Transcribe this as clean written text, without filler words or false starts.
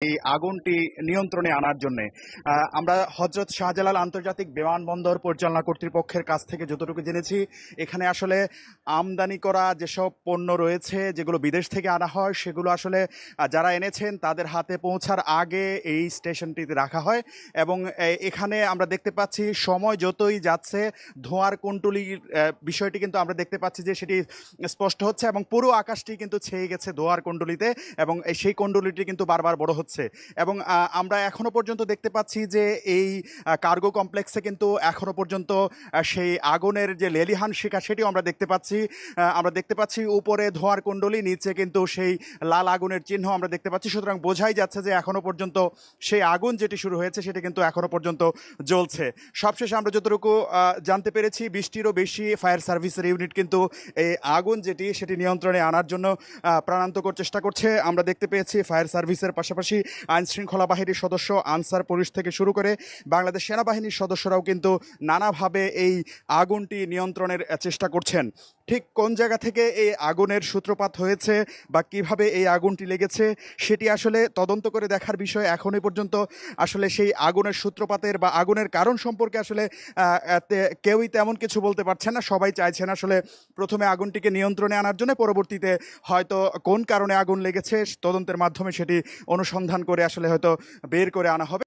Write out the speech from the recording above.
এই আগুনটি নিয়ন্ত্রণে আনার জন্য আমরা হযরত শাহজালাল আন্তর্জাতিক বিমানবন্দর পরিচালনা কর্তৃপক্ষের কাছ থেকে যতটুকু জেনেছি, এখানে আসলে আমদানি করা যেসব পণ্য রয়েছে যেগুলো বিদেশ থেকে আনা হয় সেগুলো আসলে যারা এনেছেন তাদের হাতে পৌঁছার আগে এই স্টেশনটিতে রাখা হয়। এবং এখানে আমরা দেখতে পাচ্ছি সময় যতই যাচ্ছে ধোঁয়ার কুণ্ডলীর বিষয়টি কিন্তু আমরা দেখতে পাচ্ছি যে সেটি স্পষ্ট হচ্ছে এবং পুরো আকাশটি কিন্তু ছেয়ে গেছে ধোঁয়ার কুণ্ডলীতে, এবং সেই কুণ্ডলীটি কিন্তু বারবার বড় হচ্ছে। এবং আমরা এখনো পর্যন্ত দেখতে পাচ্ছি যে এই কার্গো কমপ্লেক্সে কিন্তু এখনো পর্যন্ত সেই আগুনের যে লেলিহান শিখা সেটিও আমরা দেখতে পাচ্ছি। আমরা দেখতে পাচ্ছি উপরে ধোঁয়ার কুণ্ডলী, নিচে কিন্তু সেই লাল আগুনের চিহ্ন আমরা দেখতে পাচ্ছি। সুতরাং বোঝাই যাচ্ছে যে এখনো পর্যন্ত সেই আগুন যেটি শুরু হয়েছে সেটি কিন্তু এখনো পর্যন্ত জ্বলছে। সবশেষে আমরা যতটুকু জানতে পেরেছি 20টিরও বেশি ফায়ার সার্ভিসের ইউনিট কিন্তু এই আগুন যেটি সেটি নিয়ন্ত্রণে আনার জন্য প্রাণান্তকর চেষ্টা করছে। আমরা দেখতে পেয়েছি ফায়ার সার্ভিসের পাশাপাশি আইন শৃঙ্খলা বাহিনীর সদস্য, আনসার পুলিশ থেকে শুরু করে বাংলাদেশ সেনাবাহিনীর সদস্যরাও কিন্তু নানাভাবে এই আগুনটি নিয়ন্ত্রণের চেষ্টা করছেন। ঠিক কোন জায়গা থেকে এই আগুনের সূত্রপাত হয়েছে বা কিভাবে এই আগুনটি লেগেছে সেটি আসলে তদন্ত করে দেখার বিষয়। এখনই পর্যন্ত আসলে সেই আগুনের সূত্রপাতের বা আগুনের কারণ সম্পর্কে আসলে কেউই তেমন কিছু বলতে পারছে না। সবাই চাইছেন আসলে প্রথমে আগুনটিকে নিয়ন্ত্রণে আনার জন্য, পরবর্তীতে হয়তো কোন কারণে আগুন লেগেছে তদন্তের মাধ্যমে সেটি অনুসন্ধান করে আসলে হয়তো বের করে আনা হবে।